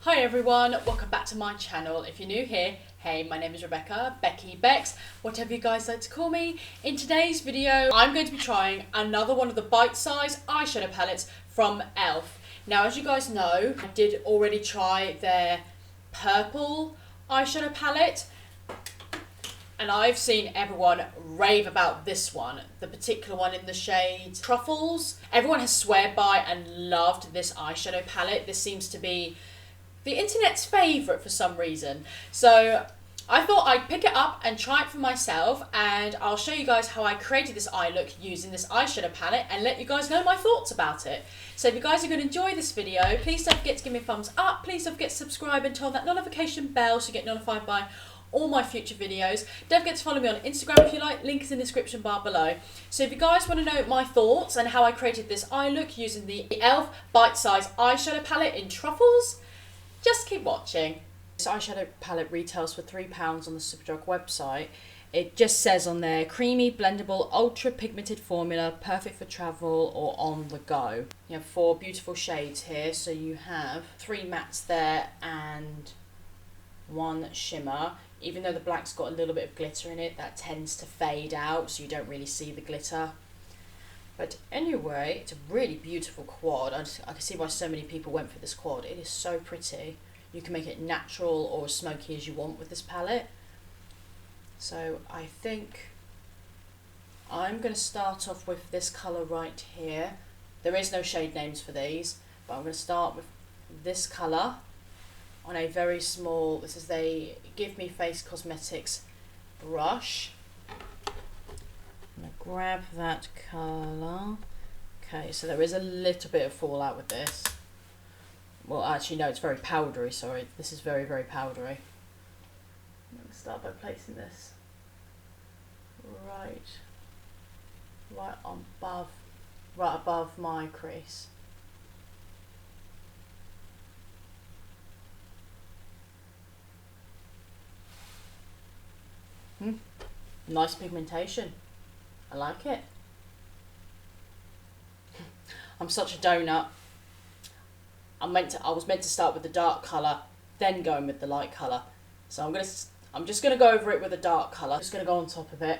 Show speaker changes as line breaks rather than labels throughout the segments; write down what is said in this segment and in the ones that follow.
Hi everyone, welcome back to my channel. If you're new here, hey, my name is Rebecca, Becky, Bex, whatever you guys like to call me. In today's video, I'm going to be trying another one of the bite-sized eyeshadow palettes from e.l.f. Now, as you guys know, I did already try their purple eyeshadow palette, and I've seen everyone rave about this one, the particular one in the shade Truffles. Everyone has sweared by and loved this eyeshadow palette. This seems to be the internet's favourite for some reason. So I thought I'd pick it up and try it for myself, and I'll show you guys how I created this eye look using this eyeshadow palette and let you guys know my thoughts about it. So if you guys are going to enjoy this video, please don't forget to give me a thumbs up, please don't forget to subscribe and turn that notification bell so you get notified by all my future videos. Don't forget to follow me on Instagram if you like, link is in the description bar below. So if you guys want to know my thoughts and how I created this eye look using the e.l.f. bite-sized eyeshadow palette in Truffles, just keep watching. This eyeshadow palette retails for £3 on the Superdrug website. It just says on there, creamy, blendable, ultra pigmented formula, perfect for travel or on the go. You have 4 beautiful shades here. So you have 3 mattes there and 1 shimmer. Even though the black's got a little bit of glitter in it, that tends to fade out, so you don't really see the glitter. But anyway, it's a really beautiful quad. I can see why so many people went for this quad. It is so pretty. You can make it natural or as smoky as you want with this palette. So I think I'm going to start off with this colour right here. There is no shade names for these, but I'm going to start with this colour on a very small, this is the Give Me Face Cosmetics brush. I'm going to grab that colour. Okay, so there is a little bit of fallout with this. Well, actually, no, it's very powdery, sorry. This is very, very powdery. I'm going to start by placing this right above my crease. Nice pigmentation. I like it. I'm such a donut. I was meant to start with the dark colour, then going with the light colour. So I'm just gonna go over it with a dark colour. Just gonna go on top of it.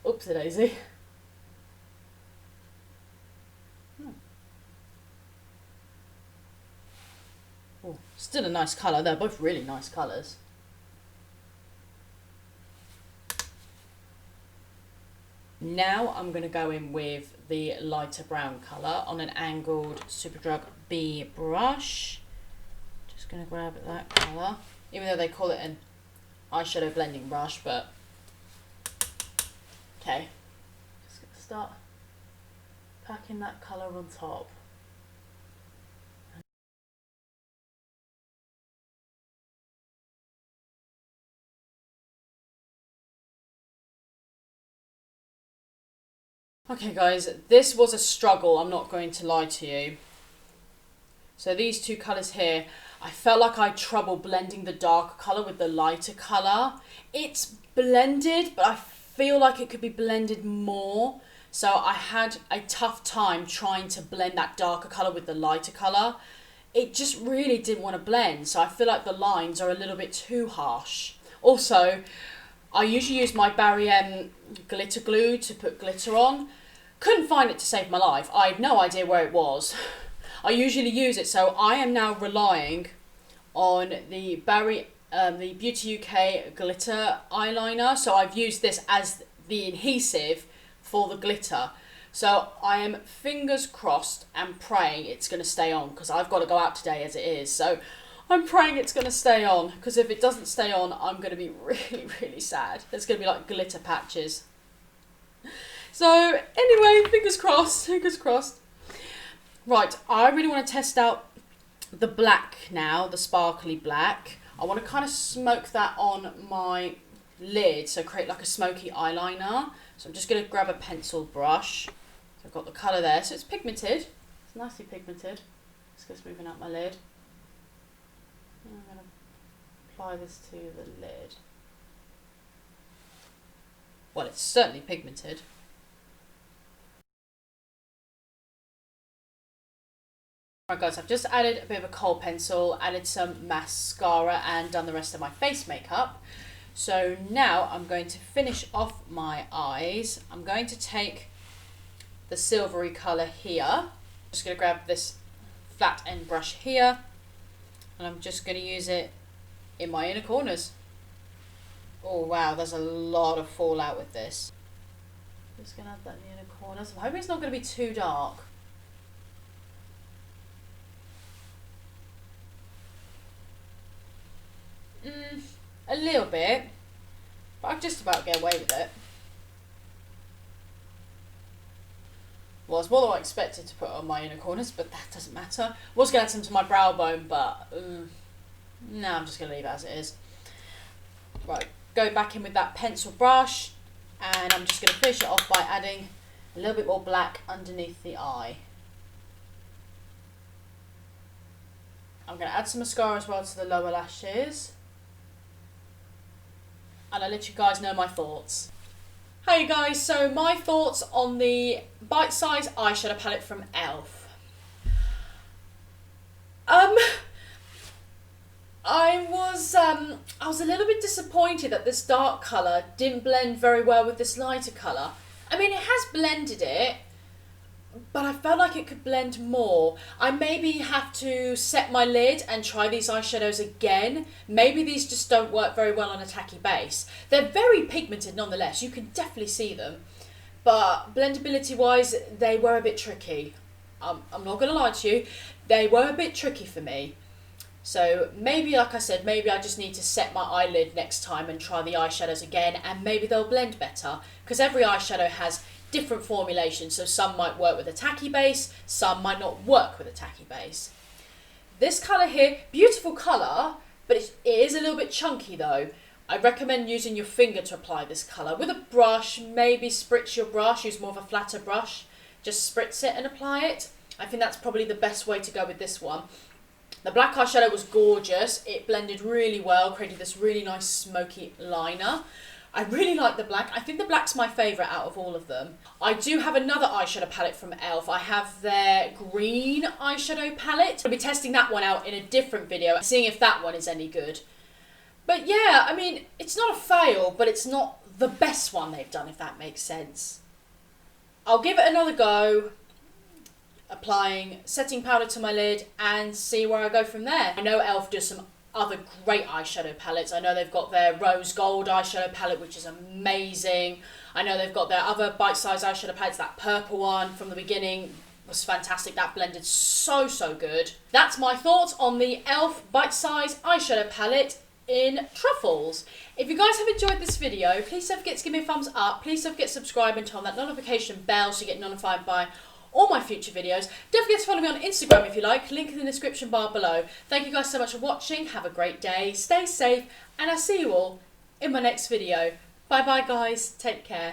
Oopsie daisy. Oh, still a nice colour. They're both really nice colours. Now I'm going to go in with the lighter brown colour on an angled Superdrug B brush. Just going to grab that colour, even though they call it an eyeshadow blending brush, but okay. Just going to start packing that colour on top. Okay guys, this was a struggle, I'm not going to lie to you. So these 2 colours here, I felt like I had trouble blending the darker colour with the lighter colour. It's blended, but I feel like it could be blended more. So I had a tough time trying to blend that darker colour with the lighter colour. It just really didn't want to blend, so I feel like the lines are a little bit too harsh. Also, I usually use my Barry M glitter glue to put glitter on. Couldn't find it to save my life. I had no idea where it was. I usually use it, so I am now relying on the the Beauty UK glitter eyeliner. So I've used this as the adhesive for the glitter. So I am fingers crossed and praying it's going to stay on, because I've got to go out today as it is. So I'm praying it's going to stay on, because if it doesn't stay on, I'm going to be really, really sad. There's going to be like glitter patches. So anyway, fingers crossed, fingers crossed. Right, I really want to test out the black now, the sparkly black. I want to kind of smoke that on my lid, so create like a smoky eyeliner. So I'm just going to grab a pencil brush. So I've got the colour there, so it's pigmented. It's nicely pigmented. Just go smoothing out my lid. I'm going to apply this to the lid. Well, it's certainly pigmented. Alright guys, I've just added a bit of a kohl pencil, added some mascara and done the rest of my face makeup. So now I'm going to finish off my eyes. I'm going to take the silvery colour here. I'm just going to grab this flat end brush here and I'm just going to use it in my inner corners. Oh wow, there's a lot of fallout with this. Just going to add that in the inner corners. I'm hoping it's not going to be too dark. A little bit, but I can just about get away with it. Well, it's more than I expected to put on my inner corners, but that doesn't matter. I was going to add some to my brow bone, but no, I'm just going to leave it as it is. Right, go back in with that pencil brush, and I'm just going to finish it off by adding a little bit more black underneath the eye. I'm going to add some mascara as well to the lower lashes. And I'll let you guys know my thoughts. Hey guys, so my thoughts on the Bite Size eyeshadow palette from e.l.f. I was a little bit disappointed that this dark colour didn't blend very well with this lighter colour. I mean, it has blended it, but I felt like it could blend more. I maybe have to set my lid and try these eyeshadows again. Maybe these just don't work very well on a tacky base. They're very pigmented nonetheless, you can definitely see them. But blendability wise, they were a bit tricky. I'm not going to lie to you, they were a bit tricky for me. So maybe, like I said, maybe I just need to set my eyelid next time and try the eyeshadows again, and maybe they'll blend better. Because every eyeshadow has different formulations, so some might work with a tacky base, some might not work with a tacky base. This colour here, beautiful colour, but it is a little bit chunky though. I recommend using your finger to apply this colour. With a brush, maybe spritz your brush, use more of a flatter brush, just spritz it and apply it. I think that's probably the best way to go with this one. The black eyeshadow was gorgeous, it blended really well, created this really nice smoky liner. I really like the black. I think the black's my favourite out of all of them. I do have another eyeshadow palette from e.l.f. I have their green eyeshadow palette. I'll be testing that one out in a different video, seeing if that one is any good. But yeah, I mean, it's not a fail, but it's not the best one they've done, if that makes sense. I'll give it another go, applying setting powder to my lid and see where I go from there. I know e.l.f. does some other great eyeshadow palettes. I know they've got their rose gold eyeshadow palette, which is amazing. I know they've got their other bite-sized eyeshadow palettes. That purple one from the beginning was fantastic. That blended so good. That's my thoughts on the e.l.f. bite-sized eyeshadow palette in Truffles. If you guys have enjoyed this video, please don't forget to give me a thumbs up. Please don't forget to subscribe and turn on that notification bell so you get notified by all my future videos. Don't forget to follow me on Instagram if you like, link in the description bar below. Thank you guys so much for watching, have a great day, stay safe, and I'll see you all in my next video. Bye bye guys, take care.